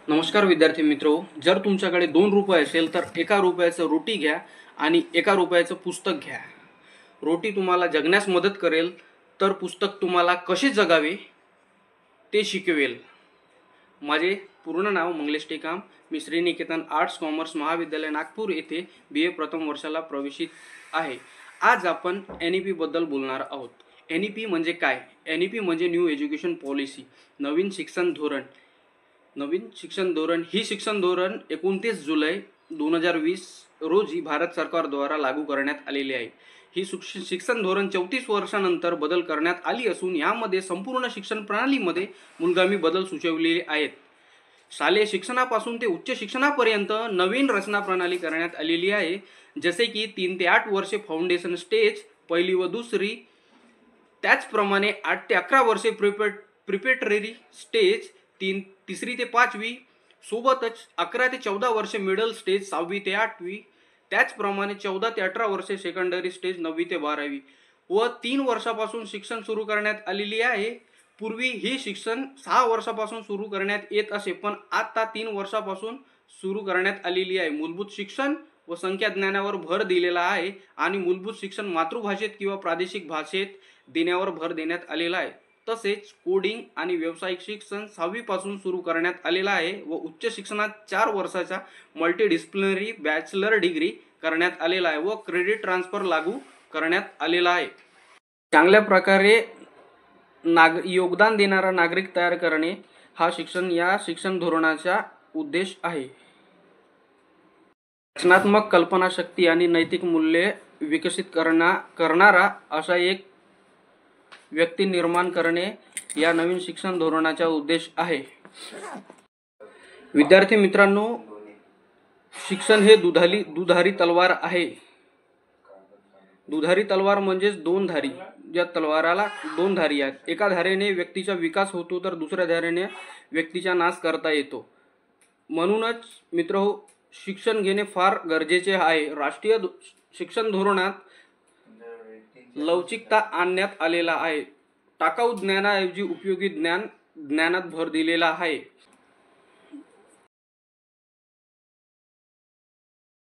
नमस्कार विद्यार्थी मित्रो, जर तुमच्याकडे 2 रुपये असेल तर 1 रुपयाचं रोटी घ्या आणि 1 रुपयाचं पुस्तक घ्या. रोटी तुम्हाला जगण्यास मदत करेल तर पुस्तक तुम्हाला कसे जगावे ते शिकवेल. माझे पूर्ण नाव मंगलेश टेकाम. मी श्रीनिकेतन आर्ट्स कॉमर्स महाविद्यालय नागपूर येथे BA प्रथम वर्षाला प्रवेशित आहे. आज आपण NEP बद्दल बोलणार आहोत. NEP म्हणजे काय? NEP म्हणजे न्यू एज्युकेशन पॉलिसी, नवीन शिक्षण धोरण. ही शिक्षण धोरण 29 जुलै 2020 रोजी भारत सरकारद्वारा लागू करण्यात आलेली आहे. ही शिक्षण धोरण 34 वर्षानंतर बदल करण्यात आली असून यामध्ये संपूर्ण शिक्षण प्रणालीमध्ये मूलगामी बदल सुचवलेले आहेत. शालेय शिक्षणापासून ते उच्च शिक्षणापर्यंत नवीन रचना प्रणाली करण्यात आलेली आहे. जसे की 3 ते 8 वर्षे फाउंडेशन स्टेज, पहिली व दुसरी, त्याचप्रमाणे 8 ते 11 वर्षे प्रिपेटरी स्टेज, 3री ते 5वी, सोबतच 11 ते 14 वर्षे मिडल स्टेज, 6वी ते 8वी, त्याचप्रमाणे 14 ते 18 वर्षे सेकंडरी स्टेज, 9वी ते 12वी व 3 वर्षापासून शिक्षण सुरू करण्यात आलेली आहे. पूर्वी ही शिक्षण 6 वर्षापासून सुरू करण्यात येत असे, पण आता 3 वर्षापासून सुरू करण्यात आलेली आहे. मूलभूत शिक्षण व संख्या ज्ञानावर भर दिलेला आहे आणि मूलभूत शिक्षण मातृभाषेत किंवा प्रादेशिक भाषेत देण्यावर भर देण्यात आलेला आहे. तसेच कोडिंग आणि व्यावसायिक शिक्षण 6वी पासून सुरू करण्यात आलेला आहे व उच्च शिक्षणात 4 वर्षाचा मल्टीडिसिप्लिनरी बॅचलर डिग्री करण्यात आलेला आहे व क्रेडिट ट्रान्सफर लागू करण्यात आलेला आहे. चांगल्या प्रकारे योगदान देणारा नागरिक तयार करणे हा या शिक्षण धोरणाचा उद्देश आहे. रचनात्मक कल्पनाशक्ती आणि नैतिक मूल्ये विकसित करणारा असा एक व्यक्ती निर्माण करणे या नवीन शिक्षण धोरणाचा उद्देश आहे. विद्यार्थी मित्रांनो, शिक्षण हे दुधारी तलवार आहे. दुधारी तलवार म्हणजेच 2 धारी. ज्या तलवाराला 2 धारी आहेत. एका धारेने व्यक्तीचा विकास होतो तर दुसऱ्या धारेने व्यक्तीचा नाश करता येतो. म्हणूनच मित्रहो, शिक्षण घेणे फार गरजेचे आहे. राष्ट्रीय शिक्षण धोरणात लवचिकता आणण्यात आलेला आहे. टाकाऊ ज्ञानाऐवजी उपयोगी ज्ञानात भर दिलेला आहे.